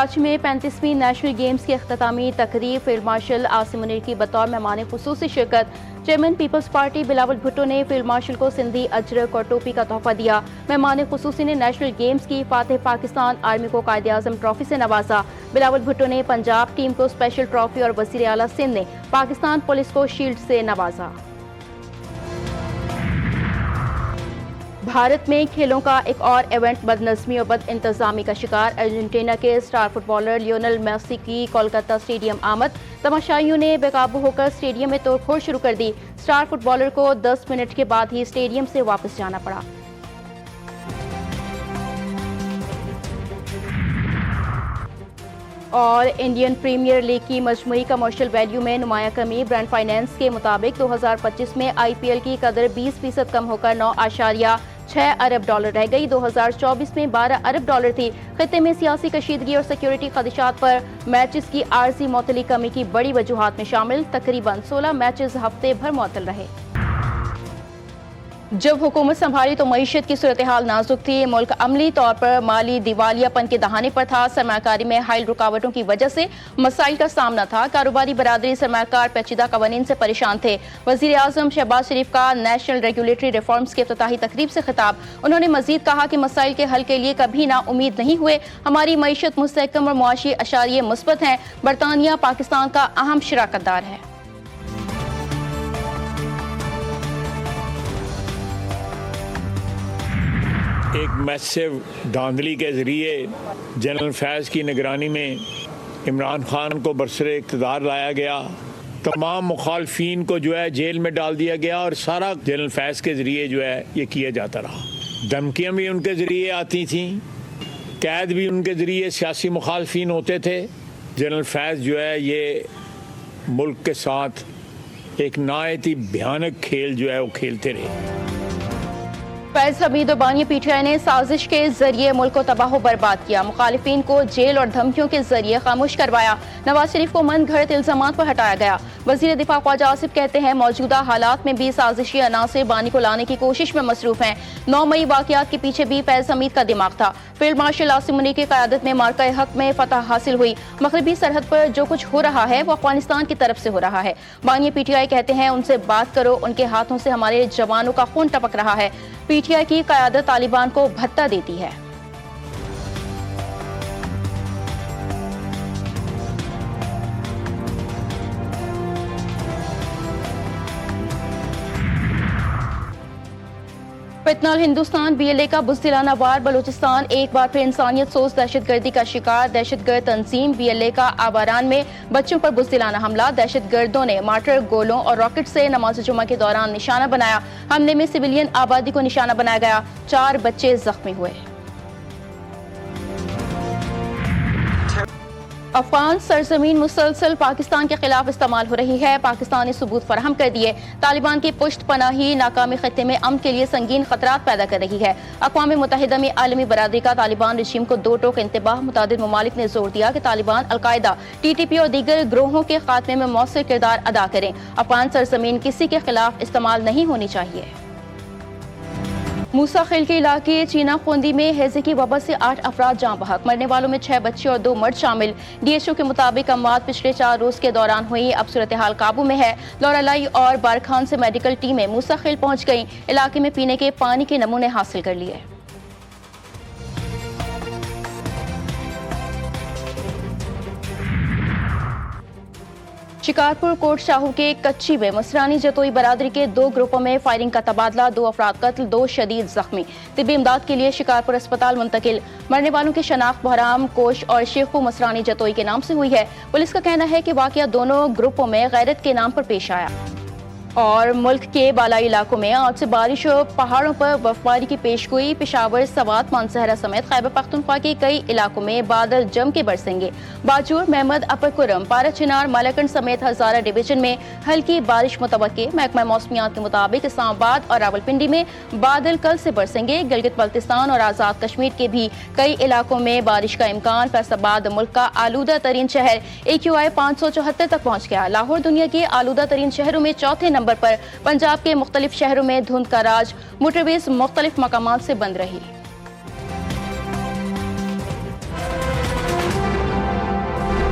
कराची में 35वीं national games की अख्तामी तकरीब फील्ड मार्शल आसिम मुनीर की बतौर मेहमान खुसूसी शिरकत। चेयरमैन पीपल्स पार्टी बिलावल भुट्टो ने फील्ड मार्शल को सिंधी अजरक और टोपी का तोहफा दिया। मेहमान खुसूसी ने नेशनल गेम्स की फातेह पाकिस्तान आर्मी को कायदे आजम ट्रॉफी से नवाजा। बिलावल भुट्टो ने पंजाब टीम को स्पेशल ट्रॉफी और वज़ीर आला सिंध ने पाकिस्तान पुलिस को शील्ड से नवाजा। भारत में खेलों का एक और इवेंट बदनज़मी और बद इंतजामी का शिकार। अर्जेंटीना के स्टार फुटबॉलर लियोनेल मेसी की कोलकाता स्टेडियम आमद। तमाशाइयों ने बेकाबू होकर स्टेडियम में तोड़फोड़ शुरू कर दी। स्टार फुटबॉलर को 10 मिनट के बाद ही स्टेडियम से वापस जाना पड़ा। और इंडियन प्रीमियर लीग की मजमूई कमर्शियल वैल्यू में नुमाया कमी। ब्रांड फाइनेंस के मुताबिक 2025 में IPL की कदर 20% कम होकर 9.6 अरब डॉलर रह गई। 2024 में 12 अरब डॉलर थी। खित्ते में सियासी कशीदगी और सिक्योरिटी खदशात पर मैचेस की आर्जी मौतली कमी की बड़ी वजूहात में शामिल। तकरीबन 16 मैचेस हफ्ते भर मुअत्तल रहे। जब हुकूमत संभाली तो मईशत की सूरत हाल नाजुक थी। मुल्क अमली तौर पर माली दिवालियापन के दहाने पर था। सरमाकारी में हाइल रुकावटों की वजह से मसाइल का सामना था। कारोबारी बरादरी सरमाकार पेचीदा कवानीन से परेशान थे। वज़ीर आज़म शहबाज शरीफ का नेशनल रेगुलेटरी रिफॉर्म्स की इफ्तिताही तकरीब से खिताब। उन्होंने मजीद कहा कि मसाइल के हल के लिए कभी ना उम्मीद नहीं हुए। हमारी मईशत मुस्तहकम और मुआशी अशारिये मुस्बत हैं। बरतानिया पाकिस्तान का अहम शराकतदार है। एक मैसिव धांधली के ज़रिए जनरल फैज़ की निगरानी में इमरान खान को बरसरे इक़्तिदार लाया गया। तमाम मुखालफीन को जो है जेल में डाल दिया गया और सारा जनरल फैज़ के ज़रिए जो है ये किया जाता रहा। धमकियाँ भी उनके ज़रिए आती थीं, कैद भी उनके ज़रिए सियासी मुखालफीन होते थे। जनरल फैज़ जो है ये मुल्क के साथ एक नहायत ही भयानक खेल जो है वो खेलते रहे। फैज हमीद और बानी PTI ने साजिश के जरिए मुल्क को तबाह बर्बाद किया। मुखालिफिन को जेल और धमकियों के जरिए खामोश करवाया। नवाज शरीफ को मन घड़त इल्जामात पर हटाया गया। वजीर दिफा ख्वाजा आसिफ कहते हैं मौजूदा हालात में भी साजिशी अनासिर बानी को लाने की कोशिश में मसरूफ हैं। 9 मई वाकयात के पीछे भी फैज हमीद का दिमाग था। फील्ड मार्शल आसिम मुनीर की क़यादत में मार्का हक में फतह हासिल हुई। मगरबी सरहद पर जो कुछ हो रहा है वो अफगानिस्तान की तरफ से हो रहा है। बानी PTI कहते हैं उनसे बात करो, उनके हाथों से हमारे जवानों का खून टपक रहा है। PTI की क़यादत तालिबान को भत्ता देती है। फितनल हिंदुस्तान BLA का बुज़दिलाना वार। बलूचिस्तान एक बार फिर इंसानियत सोच दहशतगर्दी का शिकार। दहशतगर्द तंजीम BLA का आवारान में बच्चों पर बुज़दिलाना हमला। दहशतगर्दों ने मार्टर, गोलों और रॉकेट से नमाज जुमा के दौरान निशाना बनाया। हमले में सिविलियन आबादी को निशाना बनाया गया। 4 बच्चे जख्मी हुए। अफगान सरजमीन मुसलसल पाकिस्तान के खिलाफ इस्तेमाल हो रही है। पाकिस्तान ने सबूत फराहम कर दिए। तालिबान की पुष्ट पनाही नाकामी खत्ते में अमन के लिए संगीन खतरात पैदा कर रही है। अक़वाम मुत्तहिदा में आलमी बरादरी का तालिबान रजीम को 2 टोक इंतबाह। मुतादिद ममालिक ने जोर दिया कि तालिबान अलकायदा, TTP और दीगर ग्रोहों के खात्मे में मौसर किरदार अदा करें। अफगान सरजमीन किसी के खिलाफ इस्तेमाल नहीं होनी चाहिए। मूसा खेल के इलाके चीना खोंदी में हैजे की वबा से 8 अफराद जाँ बहक। मरने वालों में 6 बच्चे और 2 मर्द शामिल। DHO के मुताबिक अमवात पिछले 4 रोज के दौरान हुई। अब सूरत हाल काबू में है। लौरालाई और बारखान से मेडिकल टीमें मूसा खेल पहुंच गई। इलाके में पीने के पानी के नमूने हासिल कर लिए। शिकारपुर कोट शाहू के कच्ची में मसरानी जतोई बरादरी के 2 ग्रुपों में फायरिंग का तबादला। 2 अफराद कत्ल, 2 शदीद जख्मी। तिब्बी इमदाद के लिए शिकारपुर अस्पताल मुंतकिल। मरने वालों की शनाख्त बहराम कोश और शेखू मसरानी जतोई के नाम से हुई है। पुलिस का कहना है कि वाकया दोनों ग्रुपों में गैरत के नाम पर पेश आया। और मुल्क के बालाई इलाकों में आज से बारिश और पहाड़ों पर बर्फबारी की पेशगोई। पेशावर, सवात, मानसहरा समेत खैबर पख्तूनख्वा के कई इलाकों में बादल जम के बरसेंगे। बाजूर, महमद, अपर कुरम, पारा चिनार, मालाकंड समेत हजारा डिवीजन में हल्की बारिश मुतवक्के। महकमा मौसमियात के मुताबिक इस्लामाबाद और रावलपिंडी में बादल कल से बरसेंगे। गिलगित बल्तिस्तान और आज़ाद कश्मीर के भी कई इलाकों में बारिश का इम्कान। फैसलाबाद मुल्क का आलूदा तरीन शहर AQI 574 तक पहुँच गया। लाहौर दुनिया के आलूदा तरीन शहरों में चौथे नंबर पर। पंजाब के मुख्तलिफ शहरों में धुंध का राज। मोटरवेज मुख्तलिफ मकामात से बंद रही।